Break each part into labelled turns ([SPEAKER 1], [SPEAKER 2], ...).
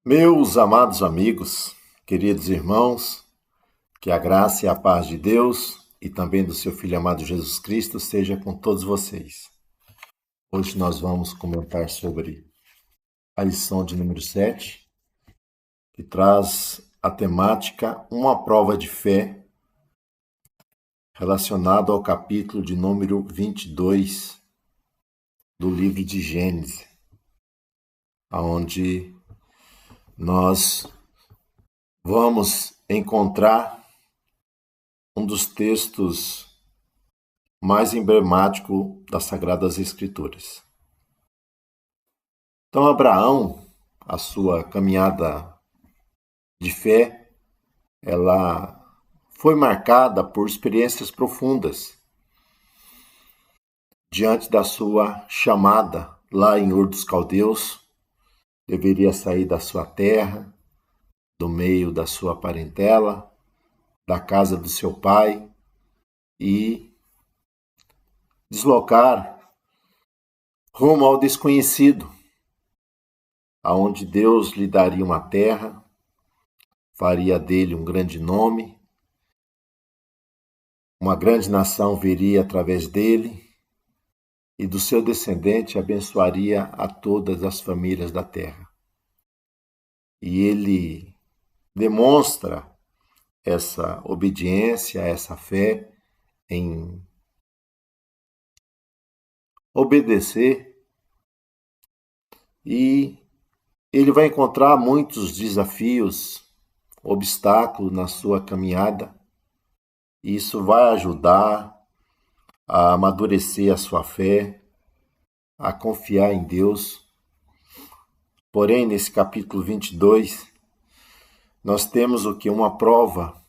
[SPEAKER 1] Meus amados amigos, queridos irmãos, que a graça e a paz de Deus e também do seu Filho amado Jesus Cristo seja com todos vocês. Hoje nós vamos comentar sobre a lição de número 7, que traz a temática Uma prova de fé, relacionado ao capítulo de número 22 do livro de Gênesis, onde nós vamos encontrar um dos textos mais emblemático das Sagradas Escrituras. Então, Abraão, a sua caminhada de fé, ela foi marcada por experiências profundas diante da sua chamada lá em Ur dos Caldeus. Deveria sair da sua terra, do meio da sua parentela, da casa do seu pai e deslocar rumo ao desconhecido, aonde Deus lhe daria uma terra, faria dele um grande nome, uma grande nação viria através dele e do seu descendente abençoaria a todas as famílias da terra. E ele demonstra essa obediência, essa fé em obedecer, e ele vai encontrar muitos desafios, obstáculos na sua caminhada. Isso vai ajudar a amadurecer a sua fé, a confiar em Deus. Porém, nesse capítulo 22, nós temos o que? Uma prova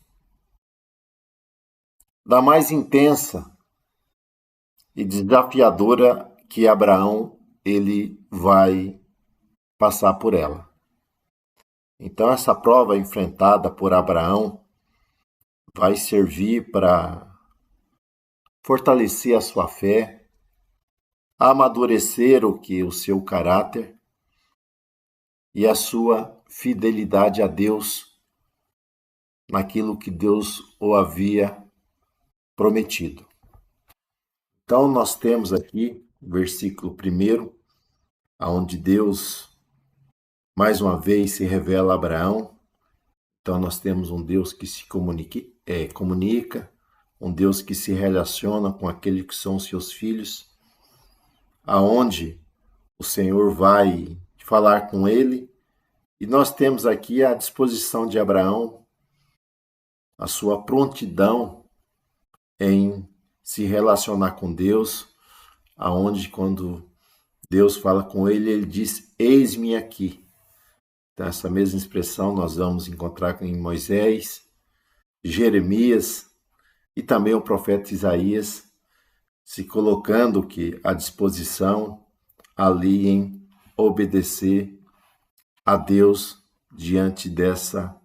[SPEAKER 1] da mais intensa e desafiadora que Abraão ele vai passar por ela. Então, essa prova enfrentada por Abraão vai servir para fortalecer a sua fé, amadurecer o seu caráter e a sua fidelidade a Deus naquilo que Deus o havia prometido. Então nós temos aqui o versículo 1, onde Deus mais uma vez se revela a Abraão. Então nós temos um Deus que se comunica, um Deus que se relaciona com aqueles que são seus filhos, aonde o Senhor vai falar com ele, e nós temos aqui a disposição de Abraão, a sua prontidão em se relacionar com Deus, aonde quando Deus fala com ele, ele diz: eis-me aqui. Então, essa mesma expressão nós vamos encontrar em Moisés, Jeremias e também o profeta Isaías, se colocando à disposição ali em obedecer a Deus diante dessa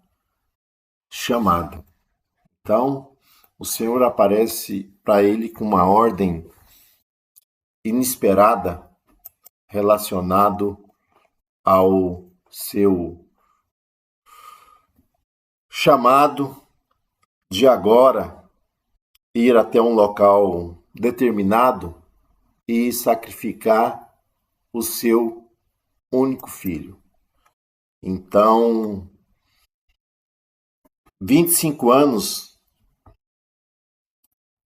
[SPEAKER 1] chamada. Então, o Senhor aparece para ele com uma ordem inesperada relacionado ao seu chamado de agora ir até um local determinado e sacrificar o seu único filho. Então, 25 anos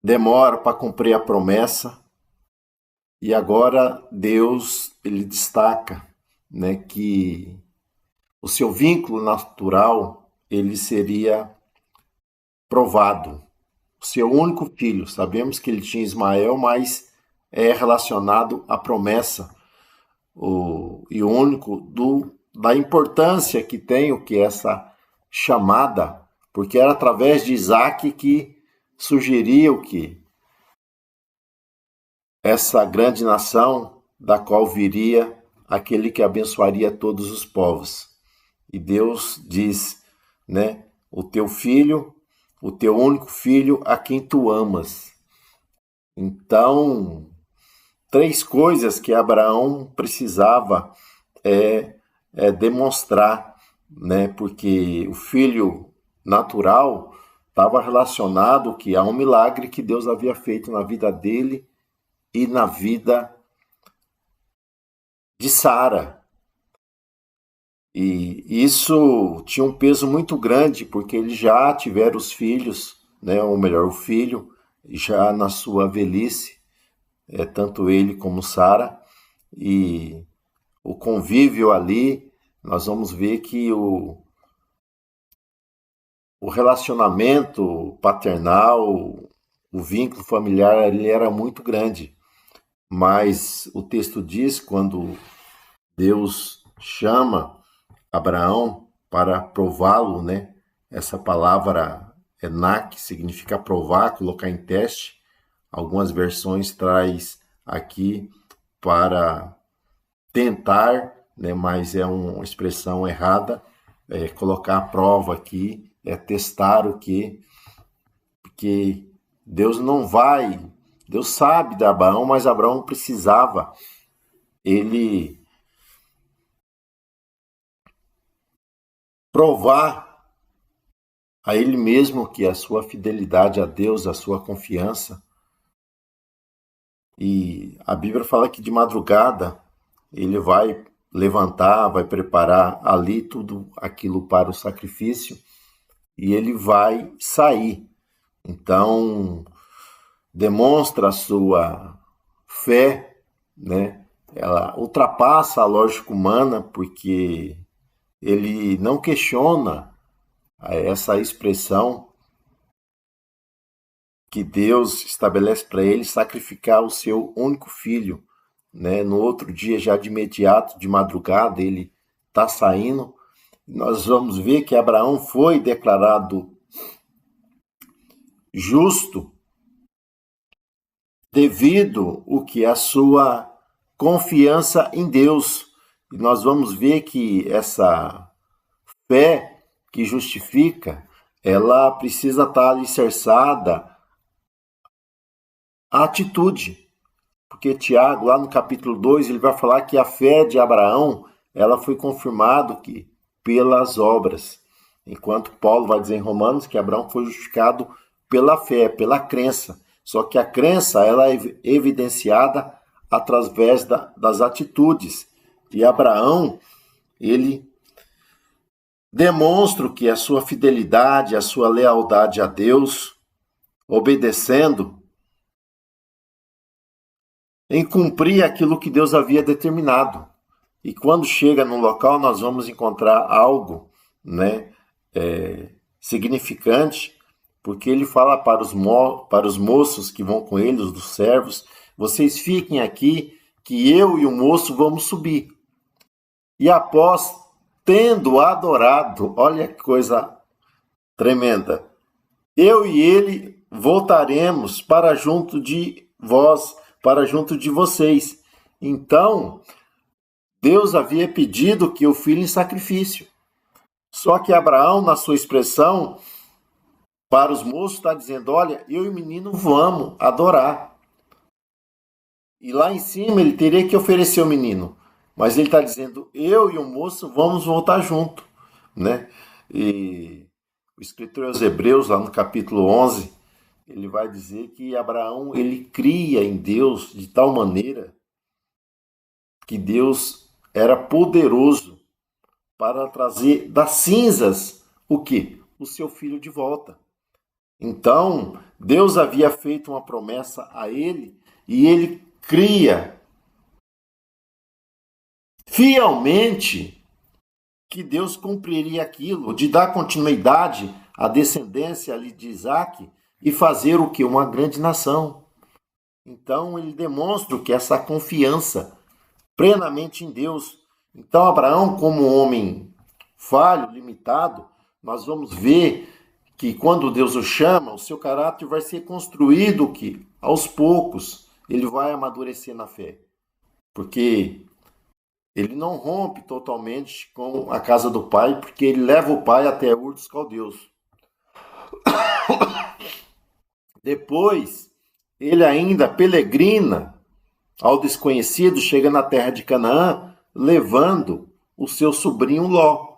[SPEAKER 1] demora para cumprir a promessa, e agora Deus ele destaca, que o seu vínculo natural ele seria provado. O seu único filho, sabemos que ele tinha Ismael, mas é relacionado à promessa, e o único da importância que tem essa chamada, porque era através de Isaac que surgiria essa grande nação, da qual viria aquele que abençoaria todos os povos. E Deus diz, o teu filho, o teu único filho, a quem tu amas. Então, 3 coisas que Abraão precisava demonstrar né? Porque o filho natural estava relacionado a um milagre que Deus havia feito na vida dele e na vida de Sara. E isso tinha um peso muito grande, porque eles já tiveram os filhos, né? Ou melhor, o filho, já na sua velhice, tanto ele como Sara, e o convívio ali, nós vamos ver que o relacionamento paternal, o vínculo familiar, ele era muito grande. Mas o texto diz, quando Deus chama Abraão para prová-lo, né? Essa palavra enak significa provar, colocar em teste. Algumas versões traz aqui para tentar, né? Mas é uma expressão errada. Colocar a prova aqui é testar o quê? Porque Deus não vai, Deus sabe de Abraão, mas Abraão precisava ele provar a ele mesmo que a sua fidelidade a Deus, a sua confiança. E a Bíblia fala que de madrugada ele vai levantar, vai preparar ali tudo aquilo para o sacrifício e ele vai sair. Então, demonstra a sua fé, né? Ela ultrapassa a lógica humana porque ele não questiona essa expressão que Deus estabelece para ele sacrificar o seu único filho, né? No outro dia, já de imediato, de madrugada, ele está saindo. Nós vamos ver que Abraão foi declarado justo devido o que a sua confiança em Deus. E nós vamos ver que essa fé que justifica, ela precisa estar alicerçada à atitude. Porque Tiago, lá no capítulo 2, ele vai falar que a fé de Abraão, ela foi confirmada que pelas obras. Enquanto Paulo vai dizer em Romanos que Abraão foi justificado pela fé, pela crença. Só que a crença, ela é evidenciada através das atitudes. E Abraão, ele demonstra que a sua fidelidade, a sua lealdade a Deus, obedecendo, em cumprir aquilo que Deus havia determinado. E quando chega no local, nós vamos encontrar algo, né, significante, porque ele fala para os moços que vão com ele, os servos, vocês fiquem aqui, que eu e o moço vamos subir. E após tendo adorado, olha que coisa tremenda, eu e ele voltaremos para junto de vós, para junto de vocês. Então, Deus havia pedido que o filho em sacrifício. Só que Abraão, na sua expressão, para os moços, está dizendo, olha, eu e o menino vamos adorar. E lá em cima ele teria que oferecer o menino. Mas ele está dizendo, eu e o moço vamos voltar junto. Né? E o escritor aos Hebreus, lá no capítulo 11, ele vai dizer que Abraão, ele cria em Deus de tal maneira que Deus era poderoso para trazer das cinzas o quê? O seu filho de volta. Então, Deus havia feito uma promessa a ele e ele cria fielmente que Deus cumpriria aquilo, de dar continuidade à descendência ali de Isaac e fazer o que? Uma grande nação. Então, ele demonstra que essa confiança plenamente em Deus. Então, Abraão, como homem falho, limitado, nós vamos ver que quando Deus o chama, o seu caráter vai ser construído que aos poucos ele vai amadurecer na fé. Porque ele não rompe totalmente com a casa do pai, porque ele leva o pai até Ur dos Caldeus. Depois, ele ainda peregrina ao desconhecido, chega na terra de Canaã, levando o seu sobrinho Ló.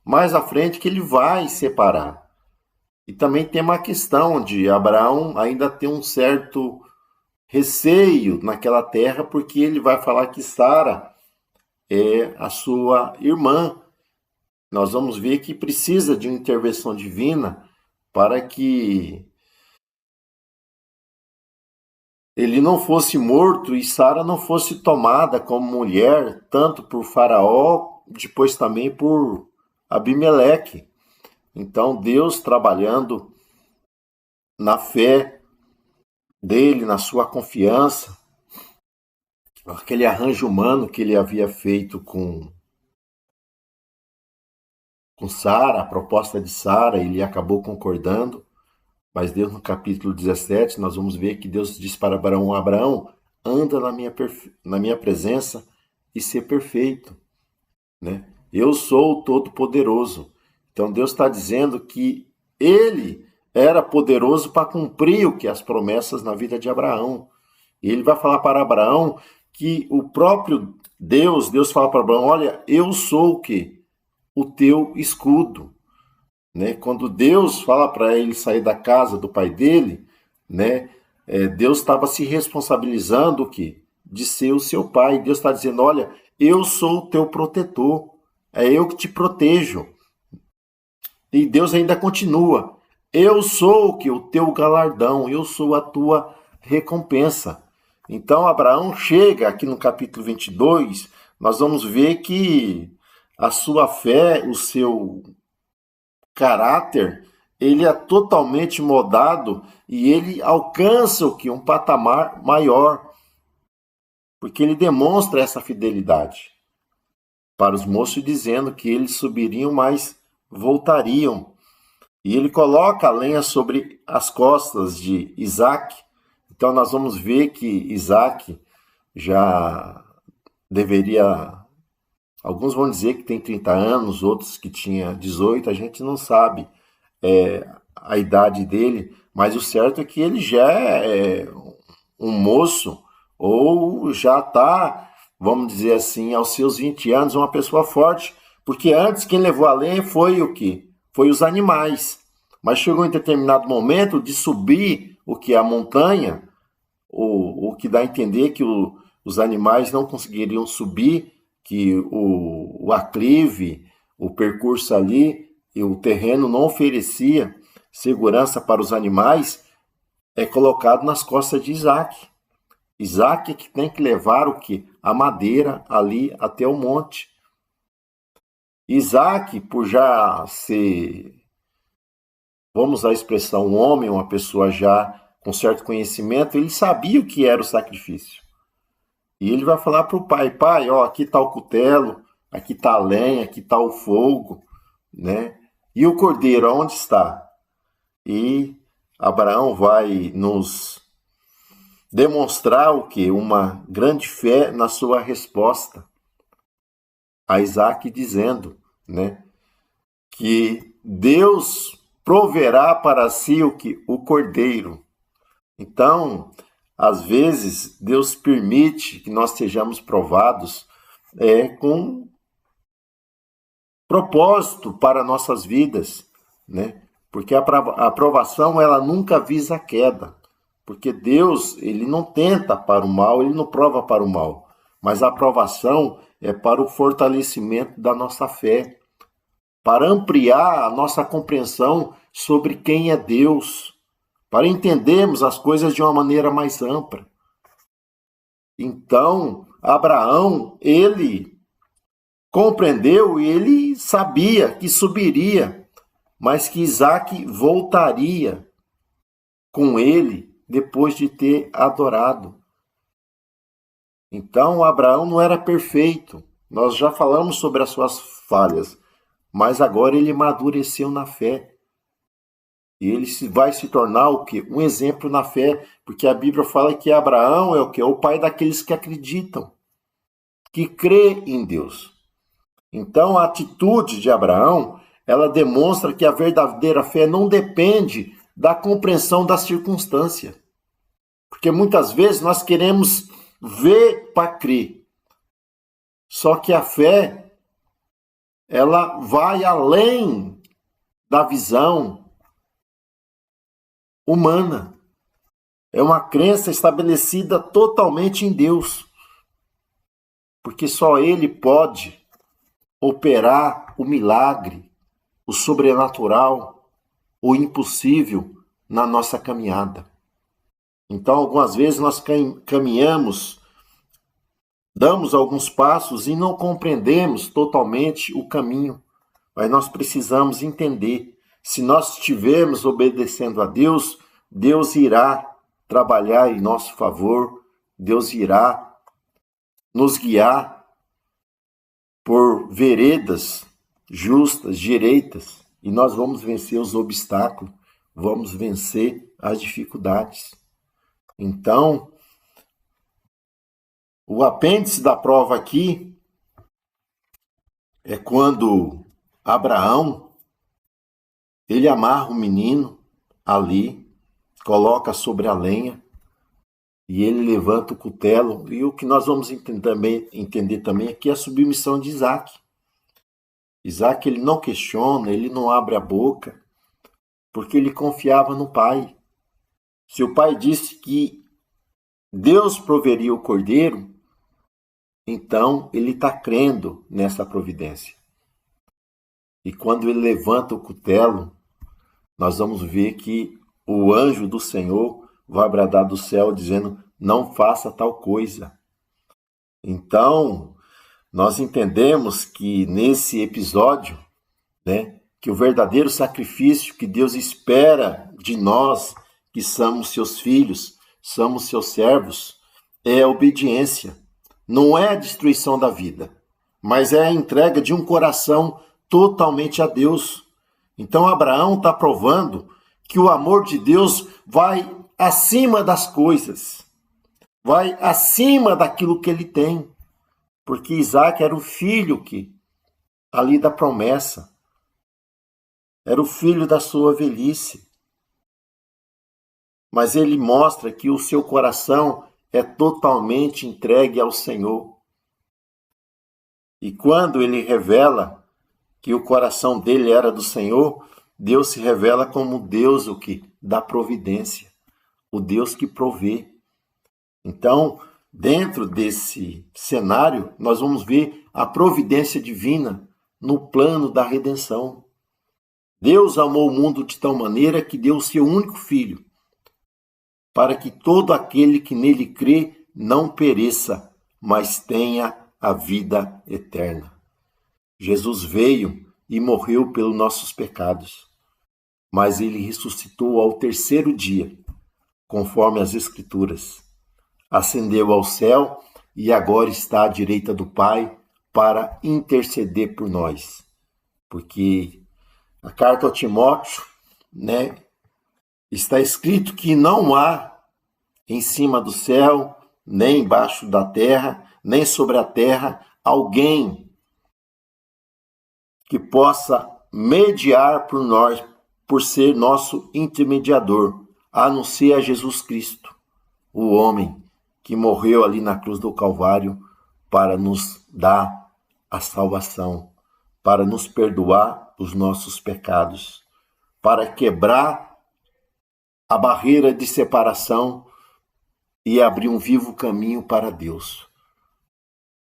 [SPEAKER 1] mais à frente que ele vai separar. E também tem uma questão de Abraão ainda ter um certo receio naquela terra, porque ele vai falar que Sara é a sua irmã. Nós vamos ver que precisa de uma intervenção divina para que ele não fosse morto e Sara não fosse tomada como mulher, tanto por Faraó, depois também por Abimeleque. Então, Deus trabalhando na fé dele, na sua confiança, aquele arranjo humano que ele havia feito com Sara, a proposta de Sara, ele acabou concordando, mas Deus no capítulo 17, nós vamos ver que Deus diz para Abraão, Abraão, anda na minha presença e ser perfeito, né? Eu sou o Todo-Poderoso. Então Deus está dizendo que ele era poderoso para cumprir o que as promessas na vida de Abraão. E ele vai falar para Abraão que o próprio Deus fala para Abraão, olha, eu sou o quê? O teu escudo. Né? Quando Deus fala para ele sair da casa do pai dele, né? Deus estava se responsabilizando o quê? De ser o seu pai. Deus está dizendo, olha, eu sou o teu protetor. É eu que te protejo. E Deus ainda continua. Eu sou o que? O teu galardão. Eu sou a tua recompensa. Então, Abraão chega aqui no capítulo 22, nós vamos ver que a sua fé, o seu caráter, ele é totalmente mudado e ele alcança o que? Um patamar maior. Porque ele demonstra essa fidelidade para os moços, dizendo que eles subiriam, mas voltariam. E ele coloca a lenha sobre as costas de Isaac. Então nós vamos ver que Isaac já deveria... Alguns vão dizer que tem 30 anos, outros que tinha 18, a gente não sabe a idade dele, mas o certo é que ele já é um moço, ou já está, vamos dizer assim, aos seus 20 anos, uma pessoa forte, porque antes quem levou a lenha foi o quê? Foi os animais. Mas chegou em determinado momento de subir o que? A montanha, o que dá a entender que os animais não conseguiriam subir, que o aclive, o percurso ali, e o terreno não oferecia segurança para os animais, é colocado nas costas de Isaac. Isaac é que tem que levar o quê? A madeira ali até o monte. Isaac, por já ser, vamos usar a expressão, um homem, uma pessoa já com certo conhecimento, ele sabia o que era o sacrifício. E ele vai falar para o pai, pai, ó, aqui está o cutelo, aqui está a lenha, aqui está o fogo, né? E o cordeiro, onde está? E Abraão vai nos demonstrar o quê? Uma grande fé na sua resposta a Isaac, dizendo, né, que Deus proverá para si o que? O cordeiro. Então, às vezes, Deus permite que nós sejamos provados com propósito para nossas vidas, né? Porque a aprovação, ela nunca visa a queda. Porque Deus, ele não tenta para o mal, ele não prova para o mal. Mas a aprovação é para o fortalecimento da nossa fé, para ampliar a nossa compreensão sobre quem é Deus, para entendermos as coisas de uma maneira mais ampla. Então, Abraão, ele compreendeu e ele sabia que subiria, mas que Isaac voltaria com ele depois de ter adorado. Então, Abraão não era perfeito. Nós já falamos sobre as suas falhas, mas agora ele amadureceu na fé. E ele vai se tornar o quê? Um exemplo na fé, porque a Bíblia fala que Abraão é o quê? O pai daqueles que acreditam, que crê em Deus. Então, a atitude de Abraão, ela demonstra que a verdadeira fé não depende da compreensão da circunstância. Porque muitas vezes nós queremos ver para crer. Só que a fé, ela vai além da visão humana. É uma crença estabelecida totalmente em Deus, porque só Ele pode operar o milagre, o sobrenatural, o impossível na nossa caminhada. Então, algumas vezes nós caminhamos, damos alguns passos e não compreendemos totalmente o caminho, mas nós precisamos entender. Se nós estivermos obedecendo a Deus, Deus irá trabalhar em nosso favor, Deus irá nos guiar por veredas justas, direitas, e nós vamos vencer os obstáculos, vamos vencer as dificuldades. Então, o apêndice da prova aqui é quando Abraão, ele amarra o menino ali, coloca sobre a lenha e ele levanta o cutelo. E o que nós vamos entender também aqui é a submissão de Isaac. Isaac, ele não questiona, ele não abre a boca, porque ele confiava no pai. Se o pai disse que Deus proveria o cordeiro, então ele está crendo nessa providência. E quando ele levanta o cutelo, nós vamos ver que o anjo do Senhor vai bradar do céu dizendo: não faça tal coisa. Então, nós entendemos que nesse episódio, que o verdadeiro sacrifício que Deus espera de nós, que somos seus filhos, somos seus servos, é a obediência. Não é a destruição da vida, mas é a entrega de um coração totalmente a Deus. Então, Abraão está provando que o amor de Deus vai acima das coisas, vai acima daquilo que ele tem, porque Isaac era o filho ali da promessa, era o filho da sua velhice, mas ele mostra que o seu coração é totalmente entregue ao Senhor. E quando ele revela que o coração dele era do Senhor, Deus se revela como Deus da providência, o Deus que provê. Então, dentro desse cenário, nós vamos ver a providência divina no plano da redenção. Deus amou o mundo de tal maneira que deu o seu único filho, para que todo aquele que nele crê não pereça, mas tenha a vida eterna. Jesus veio e morreu pelos nossos pecados, mas ele ressuscitou ao terceiro dia, conforme as Escrituras. Ascendeu ao céu e agora está à direita do Pai para interceder por nós. Porque a carta ao Timóteo, está escrito que não há em cima do céu, nem embaixo da terra, nem sobre a terra, alguém que possa mediar por nós, por ser nosso intermediador, a não ser a Jesus Cristo, o homem que morreu ali na cruz do Calvário para nos dar a salvação, para nos perdoar os nossos pecados, para quebrar a barreira de separação e abrir um vivo caminho para Deus,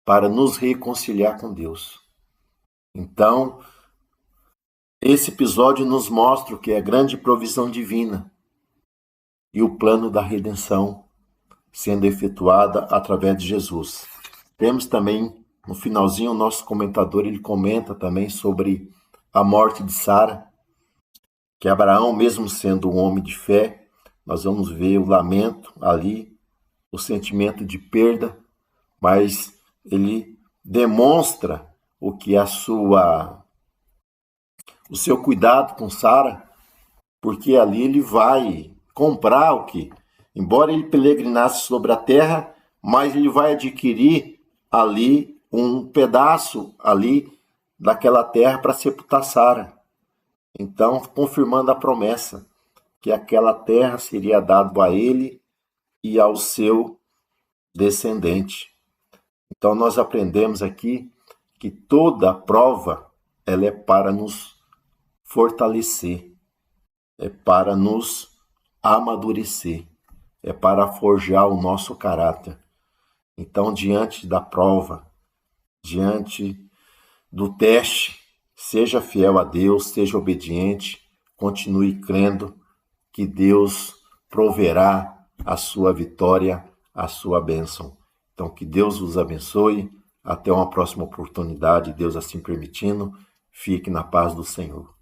[SPEAKER 1] para nos reconciliar com Deus. Então, esse episódio nos mostra o que é a grande provisão divina e o plano da redenção sendo efetuada através de Jesus. Temos também, no finalzinho, o nosso comentador, ele comenta também sobre a morte de Sara, que Abraão, mesmo sendo um homem de fé, nós vamos ver o lamento ali, o sentimento de perda, mas ele demonstra o que o seu cuidado com Sara, porque ali ele vai comprar embora ele peregrinasse sobre a terra, mas ele vai adquirir ali um pedaço ali daquela terra para sepultar Sara. Então, confirmando a promessa que aquela terra seria dada a ele e ao seu descendente. Então, nós aprendemos aqui que toda prova ela é para nos fortalecer, é para nos amadurecer, é para forjar o nosso caráter. Então, diante da prova, diante do teste, seja fiel a Deus, seja obediente, continue crendo que Deus proverá a sua vitória, a sua bênção. Então, que Deus vos abençoe. Até uma próxima oportunidade, Deus assim permitindo. Fique na paz do Senhor.